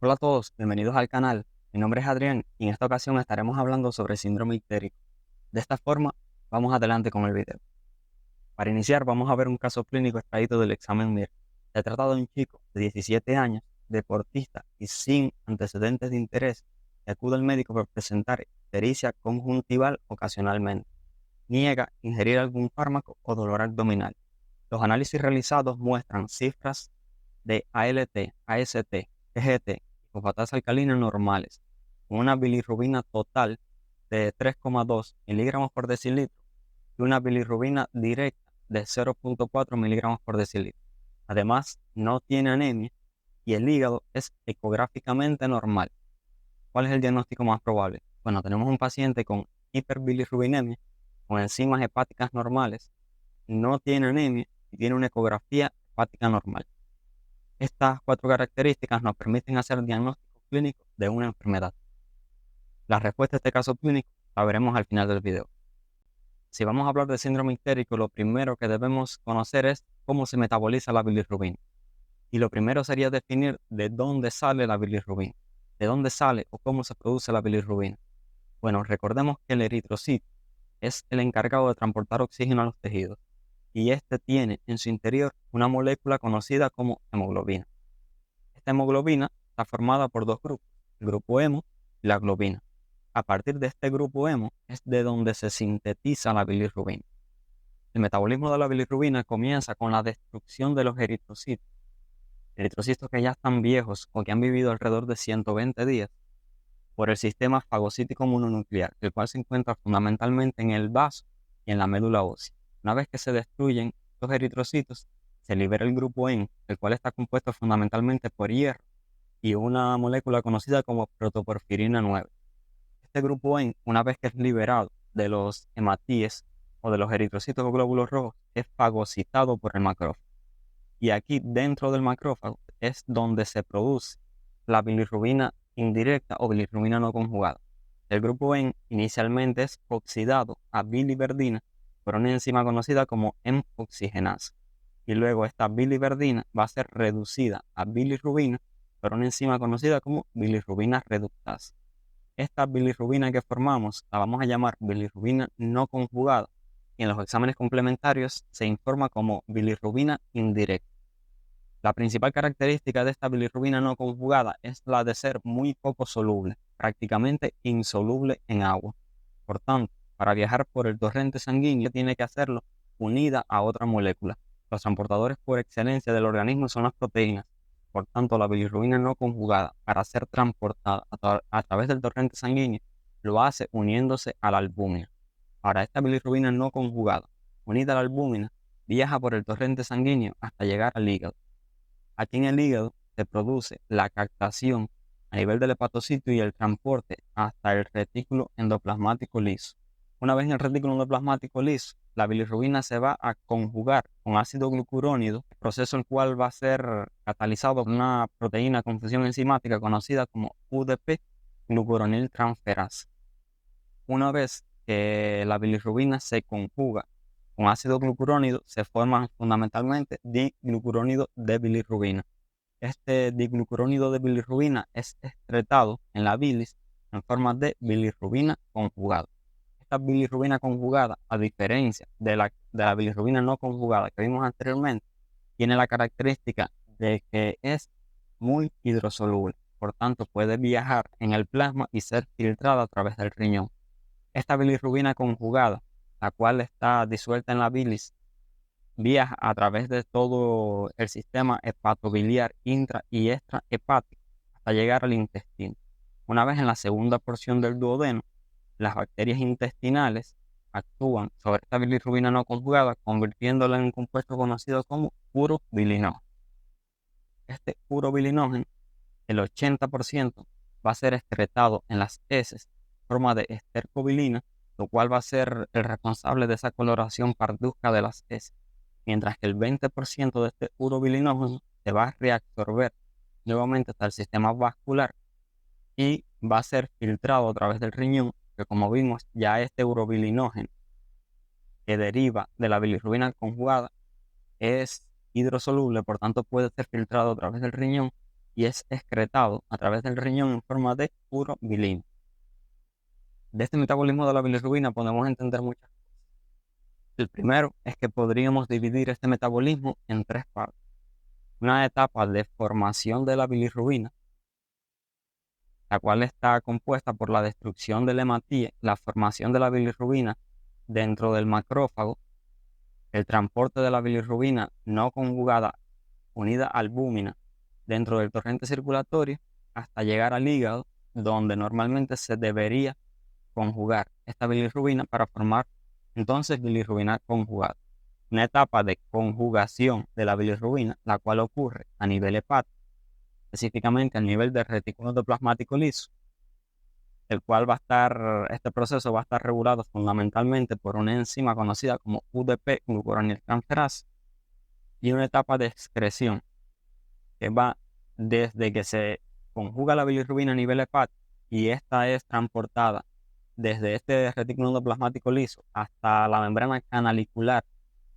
Hola a todos, bienvenidos al canal. Mi nombre es Adrián y en esta ocasión estaremos hablando sobre síndrome ictérico. De esta forma, vamos adelante con el video. Para iniciar, vamos a ver un caso clínico extraído del examen MIR. Se trata de un chico de 17 años, deportista y sin antecedentes de interés, que acude al médico por presentar ictericia conjuntival ocasionalmente. Niega ingerir algún fármaco o dolor abdominal. Los análisis realizados muestran cifras de ALT, AST, EGT y fosfatasa alcalina normales, con una bilirrubina total de 3,2 miligramos por decilitro y una bilirrubina directa de 0,4 miligramos por decilitro. Además, no tiene anemia y el hígado es ecográficamente normal. ¿Cuál es el diagnóstico más probable? Bueno, tenemos un paciente con hiperbilirrubinemia, con enzimas hepáticas normales, no tiene anemia y tiene una ecografía hepática normal. Estas cuatro características nos permiten hacer diagnóstico clínico de una enfermedad. La respuesta a este caso clínico la veremos al final del video. Si vamos a hablar de síndrome ictérico, lo primero que debemos conocer es cómo se metaboliza la bilirrubina. Y lo primero sería definir de dónde sale la bilirrubina. ¿De dónde sale o cómo se produce la bilirrubina? Bueno, recordemos que el eritrocito es el encargado de transportar oxígeno a los tejidos y este tiene en su interior una molécula conocida como hemoglobina. Esta hemoglobina está formada por dos grupos, el grupo hemo y la globina. A partir de este grupo hemo es de donde se sintetiza la bilirrubina. El metabolismo de la bilirrubina comienza con la destrucción de los eritrocitos que ya están viejos o que han vivido alrededor de 120 días, por el sistema fagocítico mononuclear, el cual se encuentra fundamentalmente en el vaso y en la médula ósea. Una vez que se destruyen los eritrocitos, se libera el grupo N, el cual está compuesto fundamentalmente por hierro y una molécula conocida como protoporfirina 9. Este grupo N, una vez que es liberado de los hematíes o de los eritrocitos o glóbulos rojos, es fagocitado por el macrófago. Y aquí dentro del macrófago es donde se produce la bilirrubina indirecta o bilirrubina no conjugada. El grupo N inicialmente es oxidado a biliverdina por una enzima conocida como M-oxigenasa. Y luego esta biliverdina va a ser reducida a bilirrubina por una enzima conocida como bilirrubina reductasa. Esta bilirrubina que formamos la vamos a llamar bilirrubina no conjugada y en los exámenes complementarios se informa como bilirrubina indirecta. La principal característica de esta bilirrubina no conjugada es la de ser muy poco soluble, prácticamente insoluble en agua. Por tanto, para viajar por el torrente sanguíneo tiene que hacerlo unida a otra molécula. Los transportadores por excelencia del organismo son las proteínas. Por tanto, la bilirrubina no conjugada, para ser transportada a través del torrente sanguíneo, lo hace uniéndose a la albúmina. Ahora, esta bilirrubina no conjugada, unida a la albúmina, viaja por el torrente sanguíneo hasta llegar al hígado. Aquí en el hígado se produce la captación a nivel del hepatocito y el transporte hasta el retículo endoplasmático liso. Una vez en el retículo endoplasmático liso, la bilirrubina se va a conjugar con ácido glucurónido, proceso el cual va a ser catalizado por una proteína con función enzimática conocida como UDP, glucuroniltransferasa. Una vez que la bilirrubina se conjuga con ácido glucurónido, se forman fundamentalmente diglucurónido de bilirrubina. Este diglucurónido de bilirrubina es excretado en la bilis en forma de bilirrubina conjugada. Esta bilirrubina conjugada, a diferencia de la bilirrubina no conjugada que vimos anteriormente, tiene la característica de que es muy hidrosoluble. Por tanto, puede viajar en el plasma y ser filtrada a través del riñón. Esta bilirrubina conjugada, la cual está disuelta en la bilis, viaja a través de todo el sistema hepatobiliar intra y extrahepático hasta llegar al intestino. Una vez en la segunda porción del duodeno, las bacterias intestinales actúan sobre esta bilirrubina no conjugada, convirtiéndola en un compuesto conocido como urobilinógeno. Este urobilinógeno, el 80%, va a ser excretado en las heces en forma de estercobilina, lo cual va a ser el responsable de esa coloración parduzca de las heces, mientras que el 20% de este urobilinógeno se va a reabsorber nuevamente hasta el sistema vascular y va a ser filtrado a través del riñón, que como vimos ya este urobilinógeno que deriva de la bilirrubina conjugada es hidrosoluble, por tanto puede ser filtrado a través del riñón y es excretado a través del riñón en forma de urobilina. De este metabolismo de la bilirrubina podemos entender muchas cosas. El primero es que podríamos dividir este metabolismo en tres partes. Una etapa de formación de la bilirrubina, la cual está compuesta por la destrucción del hematíe, la formación de la bilirrubina dentro del macrófago, el transporte de la bilirrubina no conjugada unida a albúmina dentro del torrente circulatorio hasta llegar al hígado, donde normalmente se debería conjugar esta bilirrubina para formar entonces bilirrubina conjugada. Una etapa de conjugación de la bilirrubina, la cual ocurre a nivel hepático, específicamente a nivel del retículo endoplasmático liso, este proceso va a estar regulado fundamentalmente por una enzima conocida como UDP, glucuroniltransferasa, y una etapa de excreción que va desde que se conjuga la bilirrubina a nivel hepático y esta es transportada desde este retículo endoplasmático liso hasta la membrana canalicular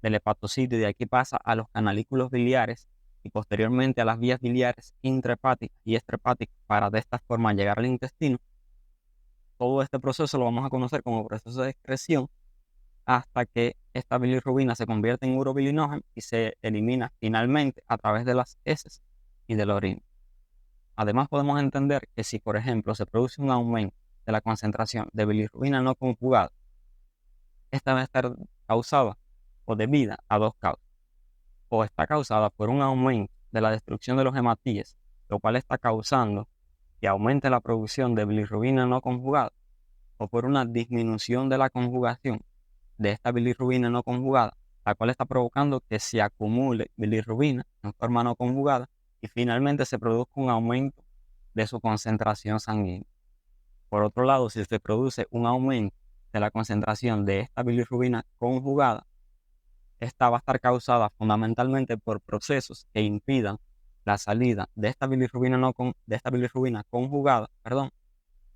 del hepatocito, y de aquí pasa a los canalículos biliares y posteriormente a las vías biliares intrahepáticas y extrahepáticas para de esta forma llegar al intestino. Todo este proceso lo vamos a conocer como proceso de excreción hasta que esta bilirrubina se convierte en urobilinógeno y se elimina finalmente a través de las heces y de la orina. Además, podemos entender que si, por ejemplo, se produce un aumento de la concentración de bilirrubina no conjugada, esta va a estar causada o debida a dos causas. O está causada por un aumento de la destrucción de los hematíes, lo cual está causando que aumente la producción de bilirrubina no conjugada, o por una disminución de la conjugación de esta bilirrubina no conjugada, la cual está provocando que se acumule bilirrubina en forma no conjugada y finalmente se produzca un aumento de su concentración sanguínea. Por otro lado, si se produce un aumento de la concentración de esta bilirrubina conjugada, esta va a estar causada fundamentalmente por procesos que impidan la salida de esta bilirrubina conjugada,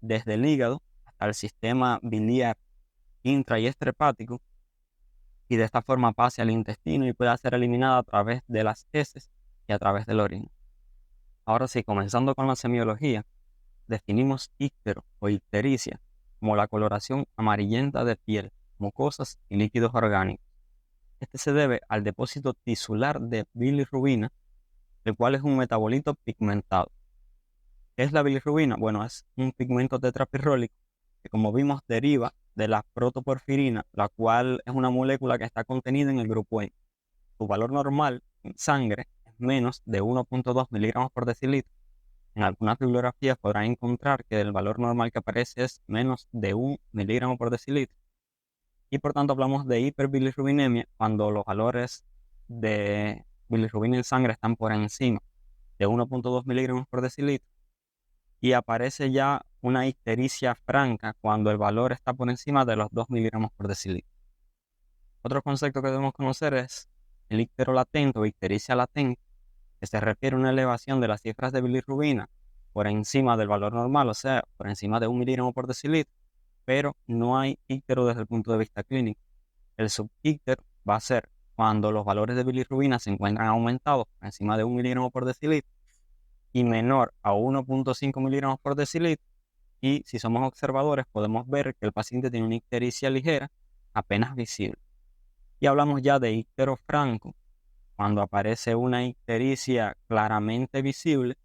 desde el hígado hasta el sistema biliar intra y extrahepático, y de esta forma pase al intestino y pueda ser eliminada a través de las heces y a través de la orina. Ahora sí, comenzando con la semiología, definimos íctero o ictericia como la coloración amarillenta de piel, mucosas y líquidos orgánicos. Este se debe al depósito tisular de bilirrubina, el cual es un metabolito pigmentado. ¿Qué es la bilirrubina? Bueno, es un pigmento tetrapirrólico que, como vimos, deriva de la protoporfirina, la cual es una molécula que está contenida en el grupo E. Su valor normal en sangre es menos de 1.2 miligramos por decilitro. En algunas bibliografías podrán encontrar que el valor normal que aparece es menos de 1 miligramo por decilitro. Y por tanto hablamos de hiperbilirrubinemia cuando los valores de bilirrubina en sangre están por encima de 1.2 miligramos por decilitro. Y aparece ya una ictericia franca cuando el valor está por encima de los 2 miligramos por decilitro. Otro concepto que debemos conocer es el íctero latente o ictericia latente, que se refiere a una elevación de las cifras de bilirrubina por encima del valor normal, o sea, por encima de 1 miligramo por decilitro, pero no hay íctero desde el punto de vista clínico. El subíctero va a ser cuando los valores de bilirrubina se encuentran aumentados por encima de 1 miligramo por decilitro y menor a 1.5 miligramos por decilitro, y si somos observadores podemos ver que el paciente tiene una ictericia ligera apenas visible. Y hablamos ya de íctero franco cuando aparece una ictericia claramente visible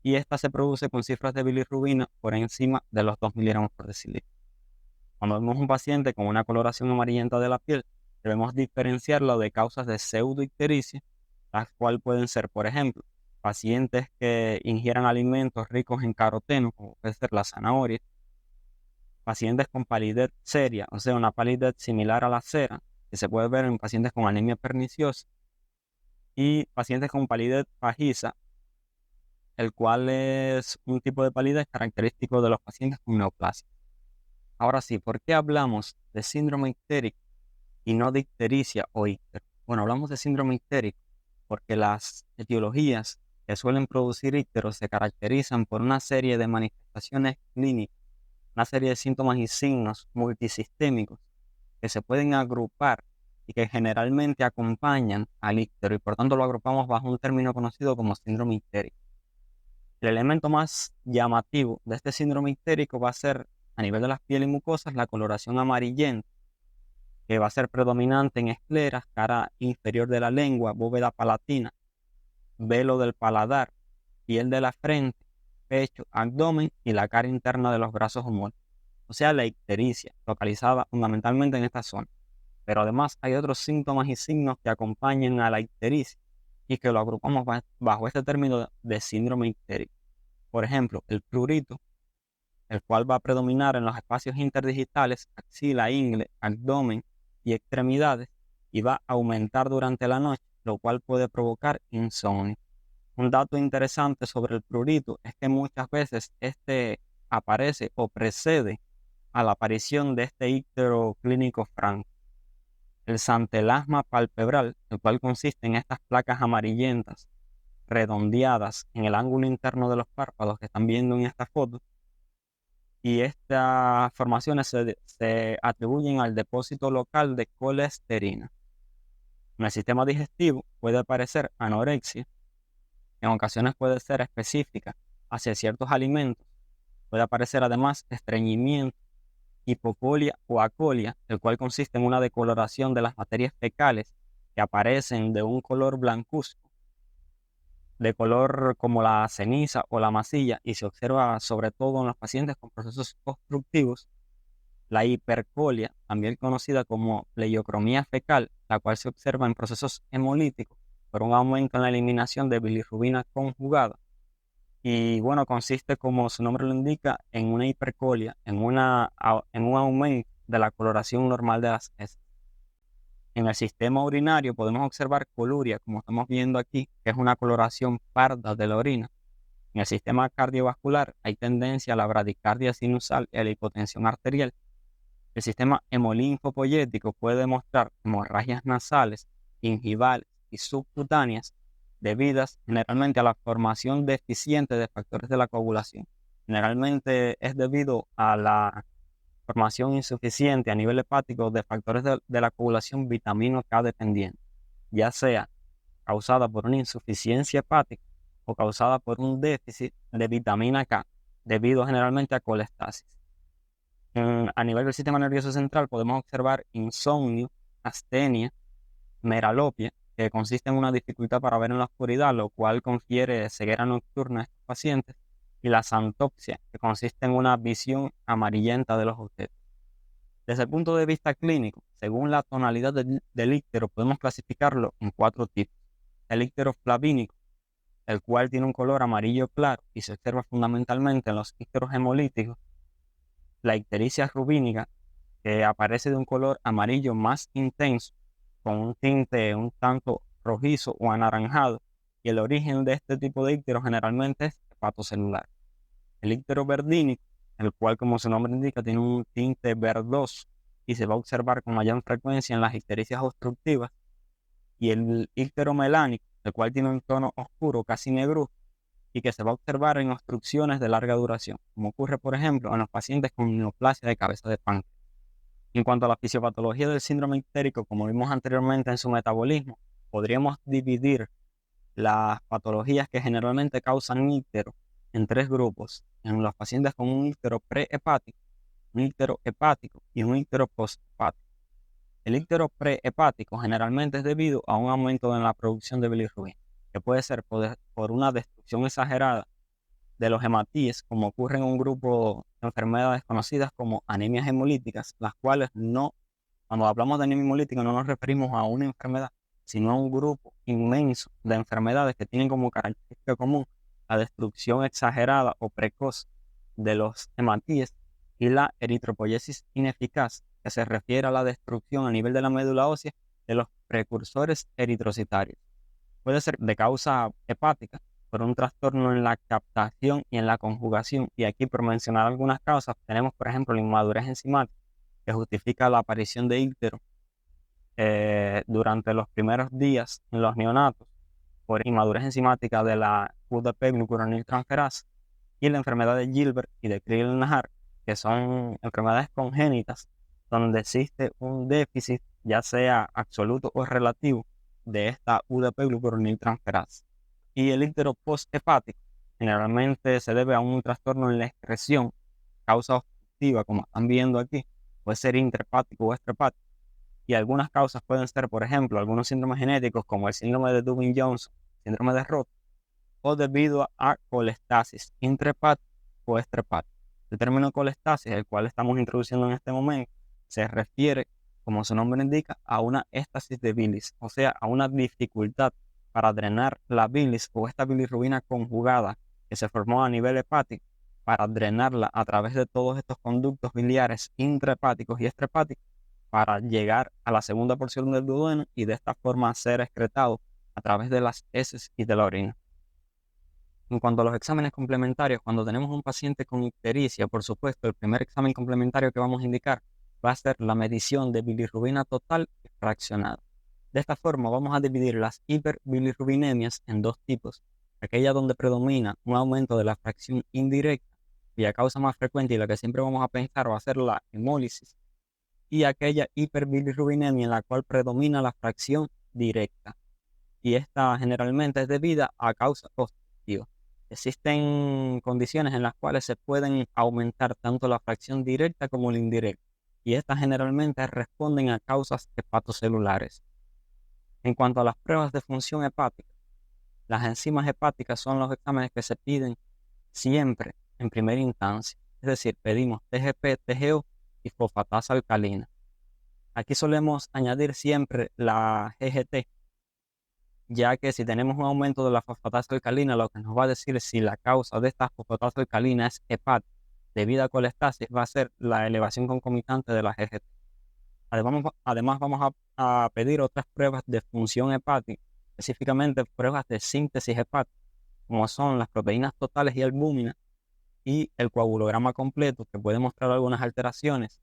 y esta se produce con cifras de bilirrubina por encima de los 2 miligramos por decilitro. Cuando vemos un paciente con una coloración amarillenta de la piel, debemos diferenciarlo de causas de pseudoictericia, las cuales pueden ser, por ejemplo, pacientes que ingieran alimentos ricos en caroteno, como puede ser la zanahoria, pacientes con palidez seria, o sea, una palidez similar a la cera, que se puede ver en pacientes con anemia perniciosa, y pacientes con palidez pajiza, el cual es un tipo de palidez característico de los pacientes con neoplasia. Ahora sí, ¿por qué hablamos de síndrome ictérico y no de ictericia o íctero? Bueno, hablamos de síndrome ictérico porque las etiologías que suelen producir ícteros se caracterizan por una serie de manifestaciones clínicas, una serie de síntomas y signos multisistémicos que se pueden agrupar y que generalmente acompañan al íctero, y por tanto lo agrupamos bajo un término conocido como síndrome ictérico. El elemento más llamativo de este síndrome ictérico va a ser, a nivel de las pieles y mucosas, la coloración amarillenta, que va a ser predominante en escleras, cara inferior de la lengua, bóveda palatina, velo del paladar, piel de la frente, pecho, abdomen y la cara interna de los brazos humores. O sea, la ictericia, localizada fundamentalmente en esta zona. Pero además hay otros síntomas y signos que acompañan a la ictericia y que lo agrupamos bajo este término de síndrome ictérico. Por ejemplo, el prurito, el cual va a predominar en los espacios interdigitales, axila, ingle, abdomen y extremidades, y va a aumentar durante la noche, lo cual puede provocar insomnio. Un dato interesante sobre el prurito es que muchas veces este aparece o precede a la aparición de este íctero clínico franco. El santelasma palpebral, el cual consiste en estas placas amarillentas redondeadas en el ángulo interno de los párpados que están viendo en esta foto, y estas formaciones se atribuyen al depósito local de colesterina. En el sistema digestivo puede aparecer anorexia, en ocasiones puede ser específica hacia ciertos alimentos, puede aparecer además estreñimiento, hipocolia o acolia, el cual consiste en una decoloración de las materias fecales que aparecen de un color blancuzco, de color como la ceniza o la masilla, y se observa sobre todo en los pacientes con procesos obstructivos. La hipercolia, también conocida como pleiocromía fecal, la cual se observa en procesos hemolíticos por un aumento en la eliminación de bilirrubina conjugada. Y bueno, consiste, como su nombre lo indica, en una hipercolia, en un aumento de la coloración normal de las heces. En el sistema urinario podemos observar coluria, como estamos viendo aquí, que es una coloración parda de la orina. En el sistema cardiovascular hay tendencia a la bradicardia sinusal y a la hipotensión arterial. El sistema hemolinfopoyético puede demostrar hemorragias nasales, gingivales y subcutáneas debidas generalmente a la formación deficiente de factores de la coagulación. Generalmente es debido a la formación insuficiente a nivel hepático de factores de la coagulación vitamina K dependiente, ya sea causada por una insuficiencia hepática o causada por un déficit de vitamina K, debido generalmente a colestasis. A nivel del sistema nervioso central podemos observar insomnio, astenia, meralopia, que consiste en una dificultad para ver en la oscuridad, lo cual confiere ceguera nocturna a estos pacientes, y la xantopsia, que consiste en una visión amarillenta de los objetos. Desde el punto de vista clínico, según la tonalidad del íctero, podemos clasificarlo en 4 tipos. El íctero flavínico, el cual tiene un color amarillo claro y se observa fundamentalmente en los ícteros hemolíticos. La ictericia rubínica, que aparece de un color amarillo más intenso, con un tinte un tanto rojizo o anaranjado, y el origen de este tipo de íctero generalmente es hepatocelular. El íctero verdínico, el cual, como su nombre indica, tiene un tinte verdoso y se va a observar con mayor frecuencia en las ictericias obstructivas. Y el íctero melánico, el cual tiene un tono oscuro, casi negro, y que se va a observar en obstrucciones de larga duración, como ocurre, por ejemplo, en los pacientes con neoplasia de cabeza de páncreas. En cuanto a la fisiopatología del síndrome ictérico, como vimos anteriormente en su metabolismo, podríamos dividir las patologías que generalmente causan íctero en 3 grupos: en los pacientes con un íctero prehepático, un íctero hepático y un íctero posthepático. El íctero prehepático generalmente es debido a un aumento en la producción de bilirrubina, que puede ser por una destrucción exagerada de los hematíes, como ocurre en un grupo de enfermedades conocidas como anemias hemolíticas, las cuales no, cuando hablamos de anemia hemolítica, no nos referimos a una enfermedad, sino a un grupo inmenso de enfermedades que tienen como característica común la destrucción exagerada o precoz de los hematíes, y la eritropoyesis ineficaz, que se refiere a la destrucción a nivel de la médula ósea de los precursores eritrocitarios. Puede ser de causa hepática, por un trastorno en la captación y en la conjugación. Y aquí, por mencionar algunas causas, tenemos, por ejemplo, la inmadurez enzimática, que justifica la aparición de íctero durante los primeros días en los neonatos, por inmadurez enzimática de la UDP-glucuroniltransferasa, y la enfermedad de Gilbert y de Crigler-Najjar, que son enfermedades congénitas donde existe un déficit, ya sea absoluto o relativo, de esta UDP-glucuroniltransferasa. Y el íctero posthepático, Generalmente se debe a un trastorno en la excreción, causa obstructiva, como están viendo aquí, puede ser intrahepático o extrahepático. Y algunas causas pueden ser, por ejemplo, algunos síndromes genéticos como el síndrome de Dubin-Johnson, síndrome de Roth, o debido a colestasis intrahepática o extrahepática. El término colestasis, el cual estamos introduciendo en este momento, se refiere, como su nombre indica, a una éstasis de bilis, o sea, a una dificultad para drenar la bilis o esta bilirrubina conjugada que se formó a nivel hepático, para drenarla a través de todos estos conductos biliares intrahepáticos y extrahepáticos para llegar a la segunda porción del duodeno y de esta forma ser excretado a través de las heces y de la orina. En cuanto a los exámenes complementarios, cuando tenemos un paciente con ictericia, por supuesto, el primer examen complementario que vamos a indicar va a ser la medición de bilirrubina total y fraccionada. De esta forma vamos a dividir las hiperbilirrubinemias en dos tipos: aquella donde predomina un aumento de la fracción indirecta, cuya causa más frecuente y la que siempre vamos a pensar va a ser la hemólisis, y aquella hiperbilirrubinemia en la cual predomina la fracción directa, y esta generalmente es debida a causas obstructivas. Existen condiciones en las cuales se pueden aumentar tanto la fracción directa como la indirecta, y estas generalmente responden a causas hepatocelulares. En cuanto a las pruebas de función hepática, las enzimas hepáticas son los exámenes que se piden siempre en primera instancia, es decir, pedimos TGP, TGO y fosfatasa alcalina. Aquí solemos añadir siempre la GGT, ya que si tenemos un aumento de la fosfatasa alcalina, lo que nos va a decir si la causa de esta fosfatasa alcalina es hepática debido a colestasis va a ser la elevación concomitante de la GGT. Además vamos a pedir otras pruebas de función hepática, específicamente pruebas de síntesis hepática, como son las proteínas totales y albúmina y el coagulograma completo, que puede mostrar algunas alteraciones,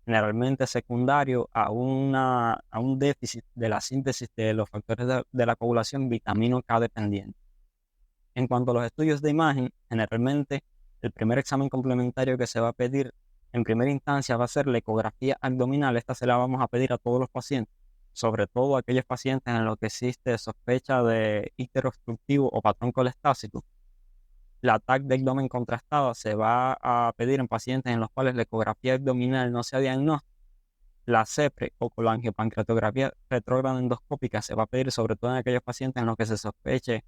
generalmente secundario a un déficit de la síntesis de los factores de la coagulación vitamino K dependiente. En cuanto a los estudios de imagen, generalmente el primer examen complementario que se va a pedir en primera instancia va a ser la ecografía abdominal. Esta se la vamos a pedir a todos los pacientes, sobre todo a aquellos pacientes en los que existe sospecha de ictero obstructivo o patrón colestásico. La TAC de abdomen contrastada se va a pedir en pacientes en los cuales la ecografía abdominal no sea diagnóstica. La CEPRE o colangiopancreatografía retrógrada endoscópica se va a pedir sobre todo en aquellos pacientes en los que se sospeche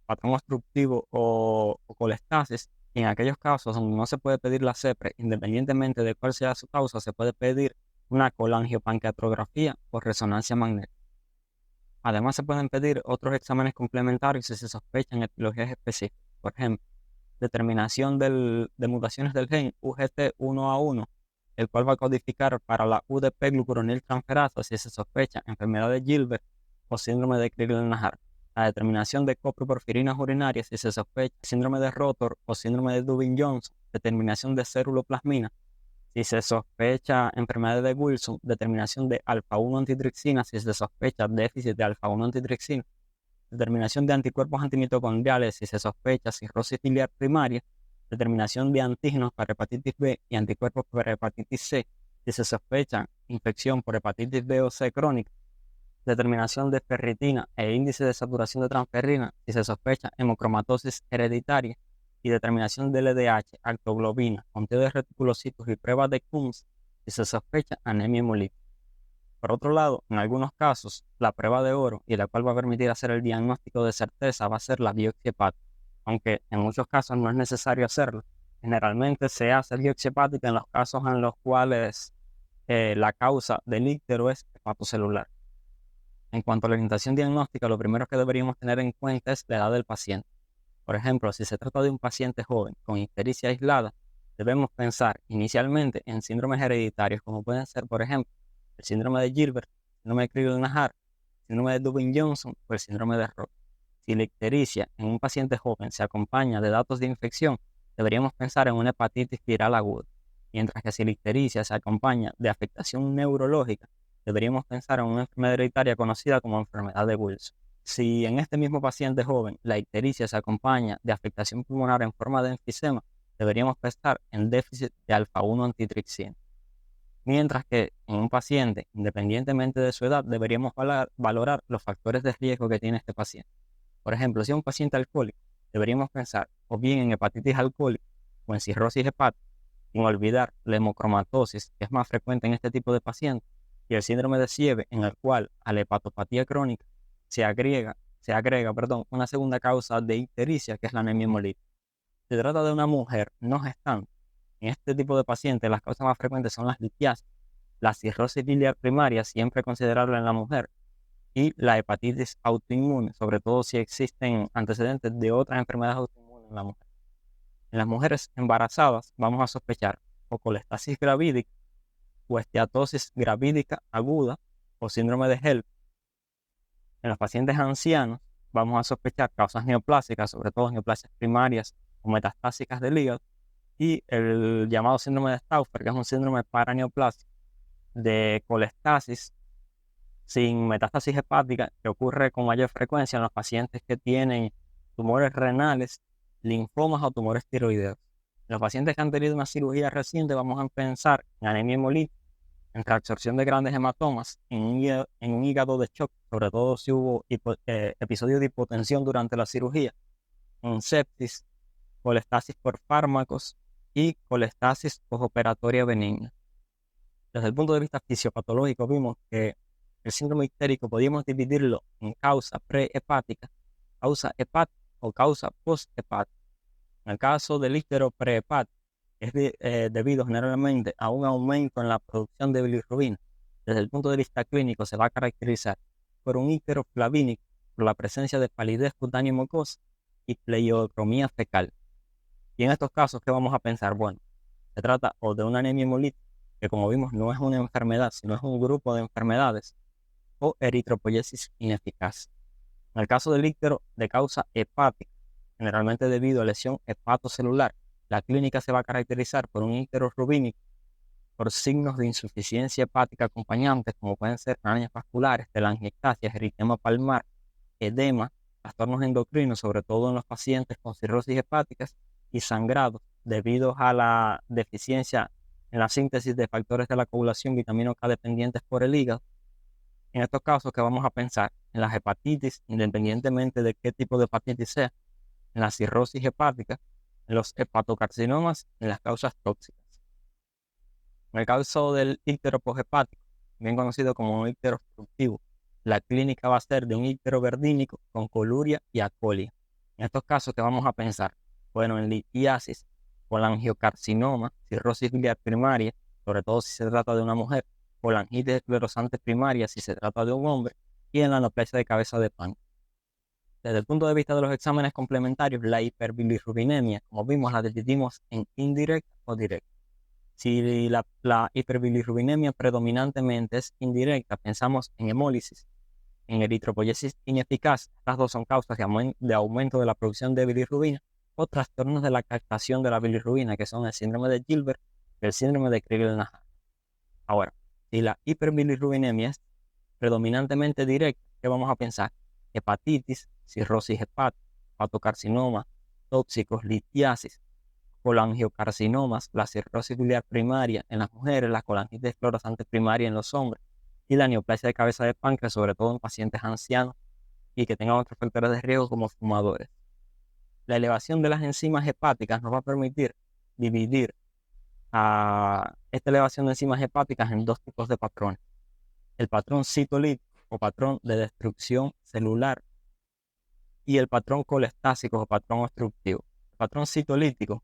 patrón obstructivo o colestasis. Y en aquellos casos donde no se puede pedir la CEPRE, independientemente de cuál sea su causa, se puede pedir una colangiopancreatografía o resonancia magnética. Además, se pueden pedir otros exámenes complementarios si se sospechan etiologías específicas. Por ejemplo, determinación de mutaciones del gen UGT1A1, el cual va a codificar para la UDP-glucuroniltransferasa si se sospecha enfermedad de Gilbert o síndrome de Crigler-Najjar. La determinación de coproporfirinas urinarias si se sospecha síndrome de Rotor o síndrome de Dubin-Johnson. Determinación de ceruloplasmina si se sospecha enfermedad de Wilson. Determinación de alfa-1 antitripsina si se sospecha déficit de alfa-1 antitripsina. Determinación de anticuerpos antimitocondriales si se sospecha cirrosis biliar primaria. Determinación de antígenos para hepatitis B y anticuerpos para hepatitis C si se sospecha infección por hepatitis B o C crónica. Determinación de ferritina e índice de saturación de transferrina si se sospecha hemocromatosis hereditaria. Y determinación de LDH, altoglobina, conteo de reticulocitos y pruebas de Kunz si se sospecha anemia hemolítica. Por otro lado, en algunos casos, la prueba de oro, y la cual va a permitir hacer el diagnóstico de certeza, va a ser la biopsia hepática, aunque en muchos casos no es necesario hacerlo. Generalmente se hace biopsia hepática en los casos en los cuales la causa del ictero es hepatocelular. En cuanto a la orientación diagnóstica, lo primero que deberíamos tener en cuenta es la edad del paciente. Por ejemplo, si se trata de un paciente joven con ictericia aislada, debemos pensar inicialmente en síndromes hereditarios, como pueden ser, por ejemplo, el síndrome de Gilbert, el síndrome de Crigler-Najjar, el síndrome de Dubin-Johnson o el síndrome de Roth. Si la ictericia en un paciente joven se acompaña de datos de infección, deberíamos pensar en una hepatitis viral aguda, mientras que si la ictericia se acompaña de afectación neurológica, deberíamos pensar en una enfermedad hereditaria conocida como enfermedad de Wilson. Si en este mismo paciente joven la ictericia se acompaña de afectación pulmonar en forma de enfisema, deberíamos pensar en déficit de alfa-1 antitripsina. Mientras que en un paciente, independientemente de su edad, deberíamos valorar los factores de riesgo que tiene este paciente. Por ejemplo, si es un paciente alcohólico, deberíamos pensar o bien en hepatitis alcohólica o en cirrosis hepática, sin olvidar la hemocromatosis, que es más frecuente en este tipo de pacientes, y el síndrome de Siebe, en el cual a la hepatopatía crónica se agrega, una segunda causa de ictericia, que es la anemia hemolítica. Se trata de una mujer no gestante. En este tipo de pacientes, las causas más frecuentes son las litiasis, la cirrosis biliar primaria, siempre considerable en la mujer, y la hepatitis autoinmune, sobre todo si existen antecedentes de otras enfermedades autoinmunes en la mujer. En las mujeres embarazadas vamos a sospechar o colestasis gravídica o esteatosis gravídica aguda o síndrome de HELP. En los pacientes ancianos vamos a sospechar causas neoplásicas, sobre todo neoplasias primarias o metastásicas del hígado, y el llamado síndrome de Stauffer, que es un síndrome paraneoplásico de colestasis sin metástasis hepática, que ocurre con mayor frecuencia en los pacientes que tienen tumores renales, linfomas o tumores tiroideos. En los pacientes que han tenido una cirugía reciente vamos a pensar en anemia hemolítica, en reabsorción de grandes hematomas, en un hígado de shock, sobre todo si hubo episodios de hipotensión durante la cirugía, en sepsis, colestasis por fármacos y colestasis postoperatoria benigna. Desde el punto de vista fisiopatológico vimos que el síndrome ictérico podíamos dividirlo en causa prehepática, causa hepática o causa posthepática. En el caso del ictero prehepático, es debido generalmente a un aumento en la producción de bilirrubina. Desde el punto de vista clínico se va a caracterizar por un ictero flavínico, por la presencia de palidez cutánea y mucosa y pleiocromía fecal. Y en estos casos, ¿qué vamos a pensar? Bueno, se trata o de una anemia hemolítica, que como vimos no es una enfermedad, sino es un grupo de enfermedades, o eritropoyesis ineficaz. En el caso del ictero de causa hepática, generalmente debido a lesión hepatocelular, la clínica se va a caracterizar por un ictero rubínico, por signos de insuficiencia hepática acompañantes, como pueden ser arañas vasculares, telangiectasias, eritema palmar, edema, trastornos endocrinos, sobre todo en los pacientes con cirrosis hepáticas, y sangrados debido a la deficiencia en la síntesis de factores de la coagulación vitamina K dependientes por el hígado. En estos casos, que vamos a pensar en las hepatitis, independientemente de qué tipo de hepatitis sea, en la cirrosis hepática, en los hepatocarcinomas, en las causas tóxicas. En el caso del ictero poshepático, bien conocido como un ictero obstructivo, la clínica va a ser de un ictero verdínico con coluria y acolia. En estos casos, ¿qué vamos a pensar? Bueno, en litiasis, colangiocarcinoma, cirrosis biliar primaria, sobre todo si se trata de una mujer, colangitis esclerosante primaria si se trata de un hombre, y en la neoplasia de cabeza de pan. Desde el punto de vista de los exámenes complementarios, la hiperbilirrubinemia, como vimos, la dividimos en indirecta o directa. Si la hiperbilirrubinemia predominantemente es indirecta, pensamos en hemólisis, en eritropoyesis ineficaz. Estas dos son causas de aumento de la producción de bilirrubina, o trastornos de la captación de la bilirrubina, que son el síndrome de Gilbert y el síndrome de Crigler-Najjar. Ahora, si la hiperbilirrubinemia es predominantemente directa, ¿qué vamos a pensar? Hepatitis, cirrosis hepática, hepatocarcinoma, tóxicos, litiasis, colangiocarcinomas, la cirrosis biliar primaria en las mujeres, la colangitis esclerosante primaria en los hombres y la neoplasia de cabeza de páncreas, sobre todo en pacientes ancianos y que tengan otros factores de riesgo como fumadores. La elevación de las enzimas hepáticas nos va a permitir dividir a esta elevación de enzimas hepáticas en dos tipos de patrones: el patrón citolítico o patrón de destrucción celular y el patrón colestásico o patrón obstructivo. El patrón citolítico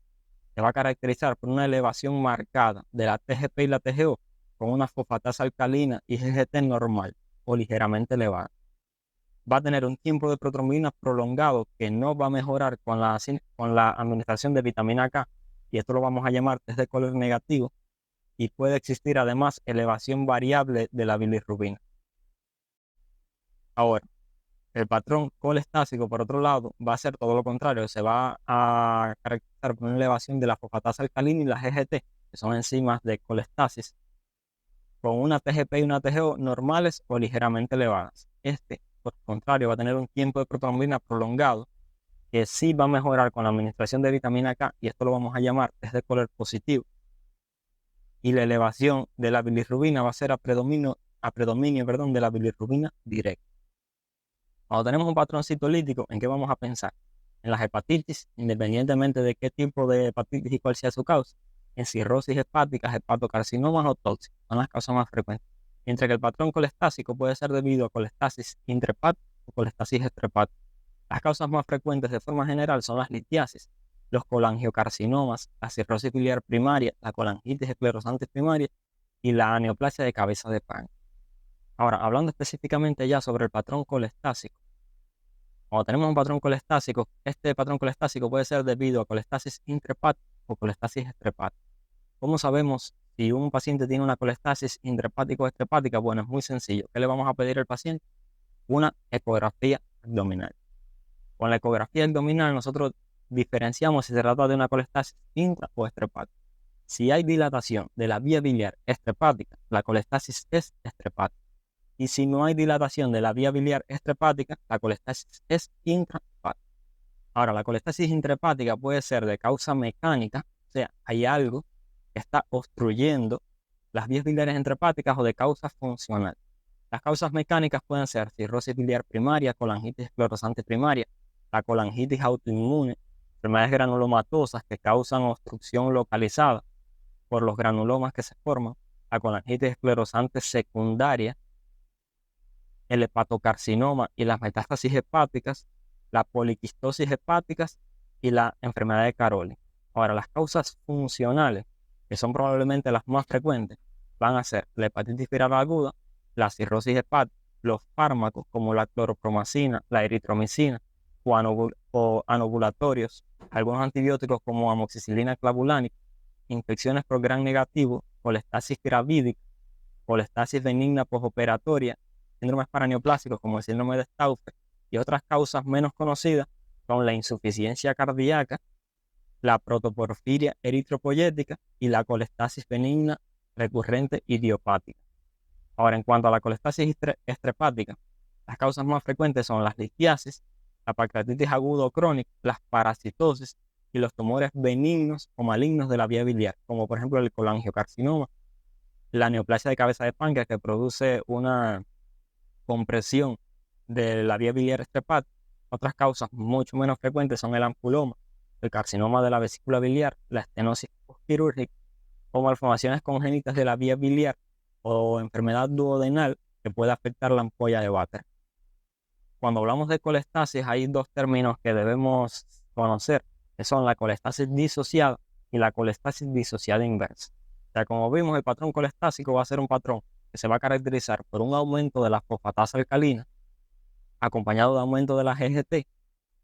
se va a caracterizar por una elevación marcada de la TGP y la TGO con una fosfatasa alcalina y GGT normal o ligeramente elevada. Va a tener un tiempo de protrombina prolongado que no va a mejorar con la administración de vitamina K, y esto lo vamos a llamar test de color negativo, y puede existir además elevación variable de la bilirrubina. Ahora, el patrón colestásico, por otro lado, va a ser todo lo contrario. Se va a caracterizar por una elevación de la fosfatasa alcalina y la GGT, que son enzimas de colestasis, con una TGP y una TGO normales o ligeramente elevadas. Por el contrario, va a tener un tiempo de protrombina prolongado, que sí va a mejorar con la administración de vitamina K, y esto lo vamos a llamar test de color positivo. Y la elevación de la bilirrubina va a ser a predominio de la bilirrubina directa. Cuando tenemos un patrón citolítico, ¿en qué vamos a pensar? en las hepatitis, independientemente de qué tipo de hepatitis y cuál sea su causa, en cirrosis hepática, hepatocarcinomas o tóxicos, son las causas más frecuentes. Mientras que el patrón colestásico puede ser debido a colestasis intrahepática o colestasis extrahepática. Las causas más frecuentes de forma general son las litiasis, los colangiocarcinomas, la cirrosis biliar primaria, la colangitis esclerosante primaria y la neoplasia de cabeza de pan. Ahora, hablando específicamente ya sobre el patrón colestásico, cuando tenemos un patrón colestásico, este patrón colestásico puede ser debido a colestasis intrahepática o colestasis extrahepática. ¿Cómo sabemos si un paciente tiene una colestasis intrahepática o extrahepática? Bueno, es muy sencillo. ¿Qué le vamos a pedir al paciente? Una ecografía abdominal. Con la ecografía abdominal nosotros diferenciamos si se trata de una colestasis intra o extrahepática. Si hay dilatación de la vía biliar extrahepática, la colestasis es extrahepática. Y si no hay dilatación de la vía biliar extrahepática, la colestasis es intrahepática. Ahora, la colestasis intrahepática puede ser de causa mecánica, o sea, hay algo que está obstruyendo las vías biliares intrahepáticas, o de causa funcional. Las causas mecánicas pueden ser cirrosis biliar primaria, colangitis esclerosante primaria, la colangitis autoinmune, enfermedades granulomatosas que causan obstrucción localizada por los granulomas que se forman, la colangitis esclerosante secundaria, el hepatocarcinoma y las metástasis hepáticas, la poliquistosis hepáticas y la enfermedad de Caroli. Ahora, las causas funcionales, que son probablemente las más frecuentes, van a ser la hepatitis viral aguda, la cirrosis hepática, los fármacos como la cloropromacina, la eritromicina o anovulatorios, algunos antibióticos como amoxicilina clavulánica, infecciones por gram negativo, colestasis gravídica, colestasis benigna postoperatoria, síndromes paraneoplásicos como el síndrome de Stauffer y otras causas menos conocidas son la insuficiencia cardíaca, la protoporfiria eritropoyética y la colestasis benigna recurrente idiopática. Ahora, en cuanto a la colestasis extrahepática, las causas más frecuentes son las litiasis, la pancreatitis aguda o crónica, las parasitosis y los tumores benignos o malignos de la vía biliar, como por ejemplo el colangiocarcinoma, la neoplasia de cabeza de páncreas que produce una compresión de la vía biliar extrahepática. Otras causas mucho menos frecuentes son el ampuloma, el carcinoma de la vesícula biliar, la estenosis postquirúrgica o malformaciones congénitas de la vía biliar o enfermedad duodenal que puede afectar la ampolla de Vater. Cuando hablamos de colestasis hay dos términos que debemos conocer, que son la colestasis disociada y la colestasis disociada inversa. O sea, como vimos, el patrón colestásico va a ser un patrón que se va a caracterizar por un aumento de la fosfatasa alcalina, acompañado de aumento de la GGT,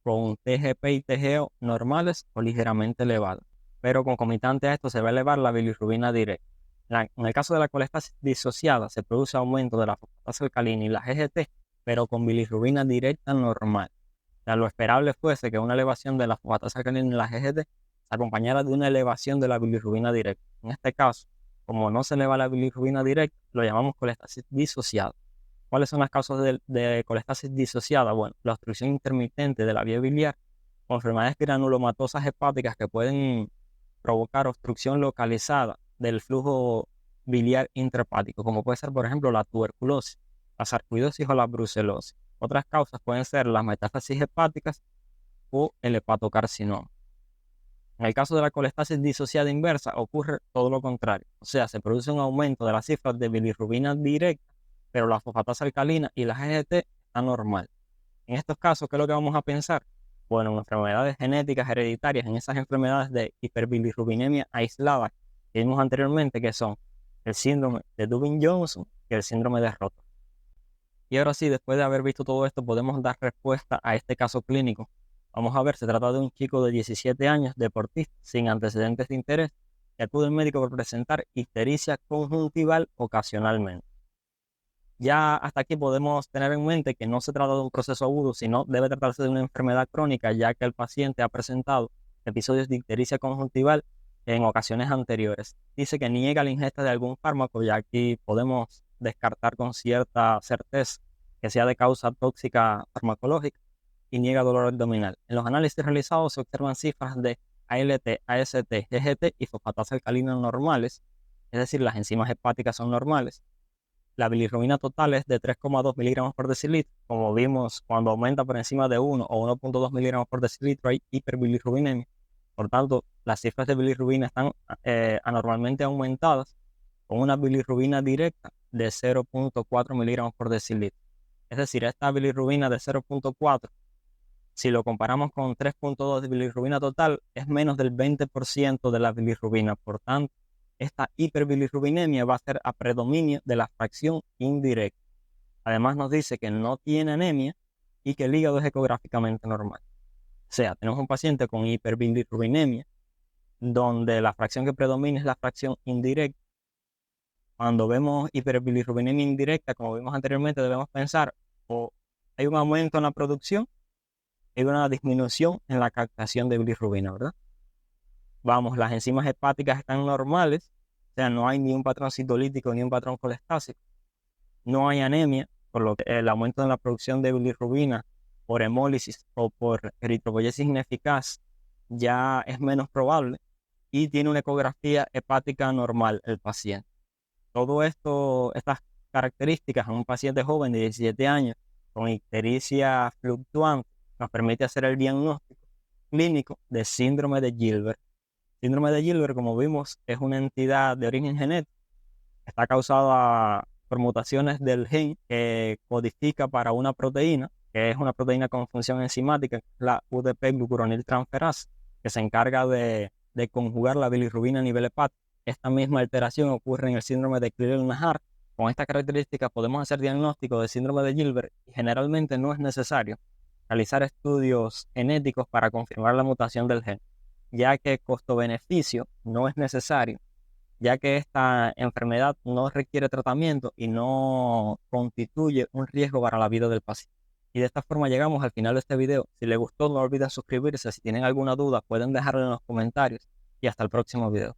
con TGP y TGO normales o ligeramente elevados. Pero concomitante a esto se va a elevar la bilirrubina directa. En el caso de la colestasis disociada se produce aumento de la fosfatasa alcalina y la GGT, pero con bilirrubina directa normal. O sea, lo esperable fuese que una elevación de la fosfatasa alcalina y la GGT se acompañara de una elevación de la bilirrubina directa. En este caso, como no se eleva la bilirrubina directa, lo llamamos colestasis disociada. ¿Cuáles son las causas de colestasis disociada? Bueno, la obstrucción intermitente de la vía biliar, con enfermedades granulomatosas hepáticas que pueden provocar obstrucción localizada del flujo biliar intrahepático, como puede ser, por ejemplo, la tuberculosis, la sarcoidosis o la brucelosis. Otras causas pueden ser las metástasis hepáticas o el hepatocarcinoma. En el caso de la colestasis disociada inversa ocurre todo lo contrario, o sea, se produce un aumento de las cifras de bilirrubina directa, pero la fosfatasa alcalina y la GGT están normal. En estos casos, ¿qué es lo que vamos a pensar? Bueno, en enfermedades genéticas hereditarias, en esas enfermedades de hiperbilirrubinemia aislada que vimos anteriormente, que son el síndrome de Dubin-Johnson y el síndrome de Rotor. Y ahora sí, después de haber visto todo esto, podemos dar respuesta a este caso clínico. Vamos a ver, se trata de un chico de 17 años, deportista, sin antecedentes de interés, que acude al médico por presentar ictericia conjuntival ocasionalmente. Ya hasta aquí podemos tener en mente que no se trata de un proceso agudo, sino debe tratarse de una enfermedad crónica, ya que el paciente ha presentado episodios de ictericia conjuntival en ocasiones anteriores. Dice que niega la ingesta de algún fármaco, ya aquí podemos descartar con cierta certeza que sea de causa tóxica farmacológica, y niega dolor abdominal. En los análisis realizados se observan cifras de ALT, AST, GGT y fosfatasa alcalina normales, es decir, las enzimas hepáticas son normales. la bilirrubina total es de 3,2 miligramos por decilitro. Como vimos, cuando aumenta por encima de 1 o 1,2 miligramos por decilitro hay hiperbilirrubinemia. Por tanto, las cifras de bilirrubina están anormalmente aumentadas con una bilirrubina directa de 0,4 miligramos por decilitro. Es decir, esta bilirrubina de 0,4, si lo comparamos con 3,2 de bilirrubina total, es menos del 20% de la bilirrubina. Por tanto, esta hiperbilirrubinemia va a ser a predominio de la fracción indirecta. Además nos dice que no tiene anemia y que el hígado es ecográficamente normal. O sea, tenemos un paciente con hiperbilirrubinemia donde la fracción que predomina es la fracción indirecta. Cuando vemos hiperbilirrubinemia indirecta, como vimos anteriormente, debemos pensar o hay un aumento en la producción, hay una disminución en la captación de bilirrubina, ¿verdad? Vamos, las enzimas hepáticas están normales, o sea, no hay ni un patrón citolítico ni un patrón colestásico. No hay anemia, por lo que el aumento en la producción de bilirrubina por hemólisis o por eritropoyesis ineficaz ya es menos probable y tiene una ecografía hepática normal el paciente. Todo esto, estas características en un paciente joven de 17 años con ictericia fluctuante nos permite hacer el diagnóstico clínico de síndrome de Gilbert. Síndrome de Gilbert, como vimos, es una entidad de origen genético. Está causada por mutaciones del gen que codifica para una proteína, que es una proteína con función enzimática, la UDP-glucuroniltransferasa, que se encarga de conjugar la bilirrubina a nivel hepático. Esta misma alteración ocurre en el síndrome de Crigler-Najjar. Con estas características podemos hacer diagnóstico de síndrome de Gilbert y generalmente no es necesario realizar estudios genéticos para confirmar la mutación del gen, ya que costo-beneficio no es necesario, ya que esta enfermedad no requiere tratamiento y no constituye un riesgo para la vida del paciente. Y de esta forma llegamos al final de este video. Si les gustó, no olviden suscribirse. Si tienen alguna duda, pueden dejarlo en los comentarios. Y hasta el próximo video.